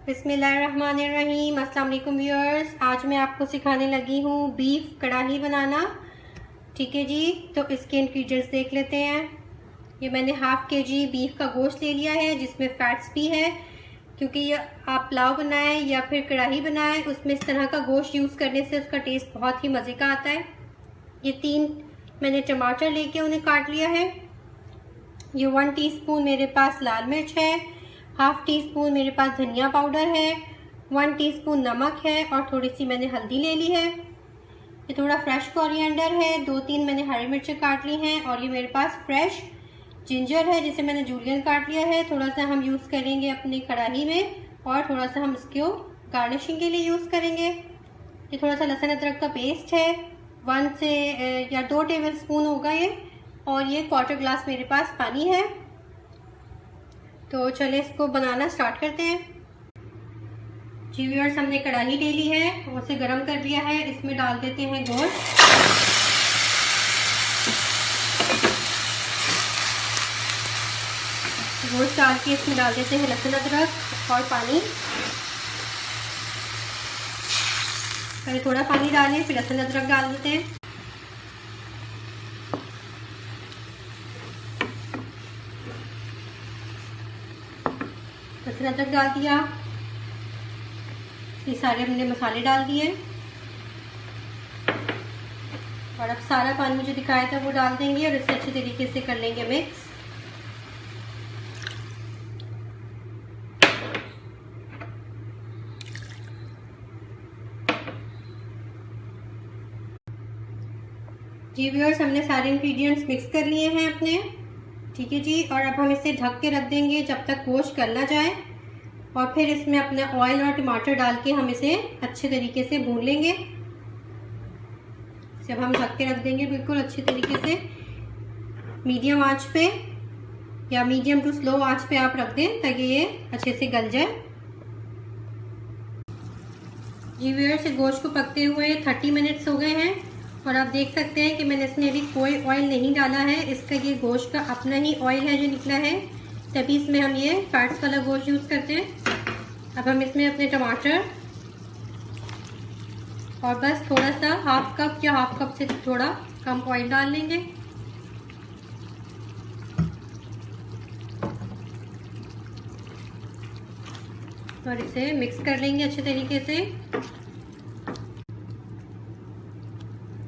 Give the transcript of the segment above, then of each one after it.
बिस्मिल्लाहिर्रहमानिर्रहीम। अस्सलाम वालेकुम व्यूअर्स। आज मैं आपको सिखाने लगी हूँ बीफ कढ़ाई बनाना। ठीक है जी, तो इसके इंग्रेडिएंट्स देख लेते हैं। ये मैंने हाफ केजी बीफ का गोश्त ले लिया है जिसमें फैट्स भी है, क्योंकि ये आप पुलाव बनाएं या फिर कढ़ाई बनाएं उसमें इस तरह का गोश्त यूज़ करने से उसका टेस्ट बहुत ही मज़े का आता है। ये 3 मैंने टमाटर लेके उन्हें काट लिया है। ये 1 टीस्पून मेरे पास लाल मिर्च है, हाफ टी स्पून मेरे पास धनिया पाउडर है, 1 टीस्पून नमक है और थोड़ी सी मैंने हल्दी ले ली है। ये थोड़ा फ्रेश कोरिएंडर है, 2-3 मैंने हरी मिर्चें काट ली हैं और ये मेरे पास फ्रेश जिंजर है जिसे मैंने जूलियन काट लिया है। थोड़ा सा हम यूज़ करेंगे अपनी कढ़ाई में और थोड़ा सा हम इसको गार्निशिंग के लिए यूज़ करेंगे। ये थोड़ा सा लहसुन अदरक का पेस्ट है, 1 से या 2 टेबल स्पून होगा ये, और ये 1/4 ग्लास मेरे पास पानी है। तो चले इसको बनाना स्टार्ट करते हैं। जी व्यूअर्स, हमने कढ़ाई ले ली है, उसे गरम कर लिया है। इसमें डाल देते हैं गोश्त। गोश्त डाल के इसमें डाल देते हैं लहसुन अदरक और पानी। पहले थोड़ा पानी डालें फिर लहसुन अदरक डाल देते हैं। लहसुन अदरक डाल दिया, ये सारे हमने मसाले डाल दिए और अब सारा पानी जो दिखाया था वो डाल देंगे और इसे अच्छे तरीके से कर लेंगे मिक्स। जी व्यूअर्स, हमने सारे इंग्रेडिएंट्स मिक्स कर लिए हैं अपने। ठीक है जी, और अब हम इसे ढक के रख देंगे जब तक गोश्त गल ना जाए, और फिर इसमें अपना ऑयल और टमाटर डाल के हम इसे अच्छे तरीके से भून लेंगे। जब हम ढक के रख देंगे बिल्कुल अच्छे तरीके से, मीडियम आंच पे या मीडियम टू स्लो आंच पे आप रख दें ताकि ये अच्छे से गल जाए। जी व्यूअर्स, गोश्त को पकते हुए 30 मिनट्स हो गए हैं और आप देख सकते हैं कि मैंने इसमें अभी कोई ऑयल नहीं डाला है। इसका ये गोश्त का अपना ही ऑयल है जो निकला है, तभी इसमें हम ये फैट्स वाला गोश्त यूज़ करते हैं। अब हम इसमें अपने टमाटर और बस थोड़ा सा हाफ कप या हाफ कप से थोड़ा कम ऑयल डाल लेंगे। और इसे मिक्स कर लेंगे अच्छे तरीके से।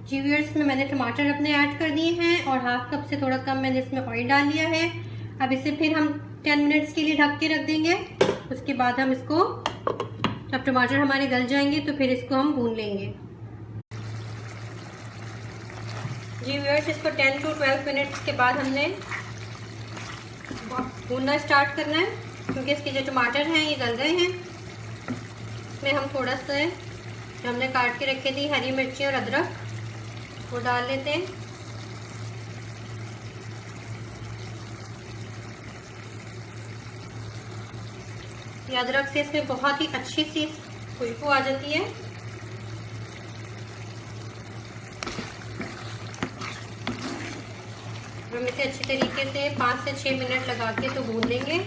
जी व्यूअर्स, में मैंने टमाटर अपने ऐड कर दिए हैं और हाफ कप से थोड़ा कम मैंने इसमें ऑयल डाल लिया है। अब इसे फिर हम 10 मिनट्स के लिए ढक के रख देंगे। उसके बाद हम इसको, जब टमाटर हमारे गल जाएंगे तो फिर इसको हम भून लेंगे। जी व्यूअर्स, इसको 10 to 12 मिनट्स के बाद हमने भूनना स्टार्ट करना है, क्योंकि इसके जो टमाटर हैं ये गल गए हैं। इसमें हम थोड़ा सा जो हमने काट के रखे थी हरी मिर्ची और अदरक वो डाल लेते हैं। ये अदरक से इसमें बहुत ही अच्छी सी खुशबू आ जाती है। हम इसे अच्छी तरीके से 5 से 6 मिनट लगा के तो भून लेंगे।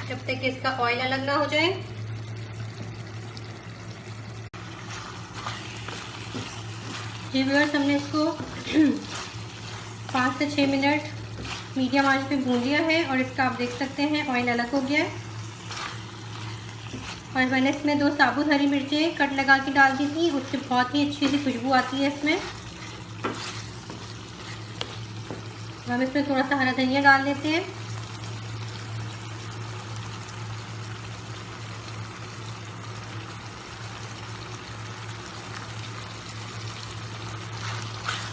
जब तक इसका ऑयल अलग ना हो जाए। जी व्यूअर्स, हमने इसको 5 से 6 मिनट मीडियम आंच पे भून लिया है और इसका आप देख सकते हैं ऑयल अलग हो गया है। और मैंने इसमें 2 साबुत हरी मिर्चें कट लगा के डाल दी थी, उससे बहुत ही अच्छी सी खुशबू आती है इसमें। हम इसमें थोड़ा सा हरा धनिया डाल देते हैं।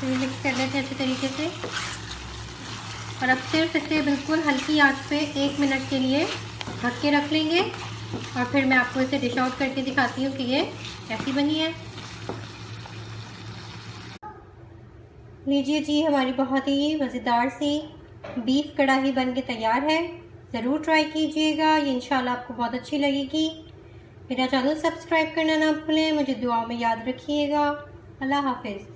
मिक्स कर लेते हैं अच्छे तरीके से और अब सिर्फ इसे बिल्कुल हल्की आंच पे 1 मिनट के लिए ढक के रख लेंगे और फिर मैं आपको इसे डिश आउट करके दिखाती हूँ कि ये कैसी बनी है। लीजिए जी, हमारी बहुत ही मज़ेदार सी बीफ कढ़ाई बन के तैयार है। ज़रूर ट्राई कीजिएगा, ये इंशाल्लाह आपको बहुत अच्छी लगेगी। मेरा चैनल सब्सक्राइब करना ना भूलें, मुझे दुआओं में याद रखिएगा। अल्लाह हाफिज़।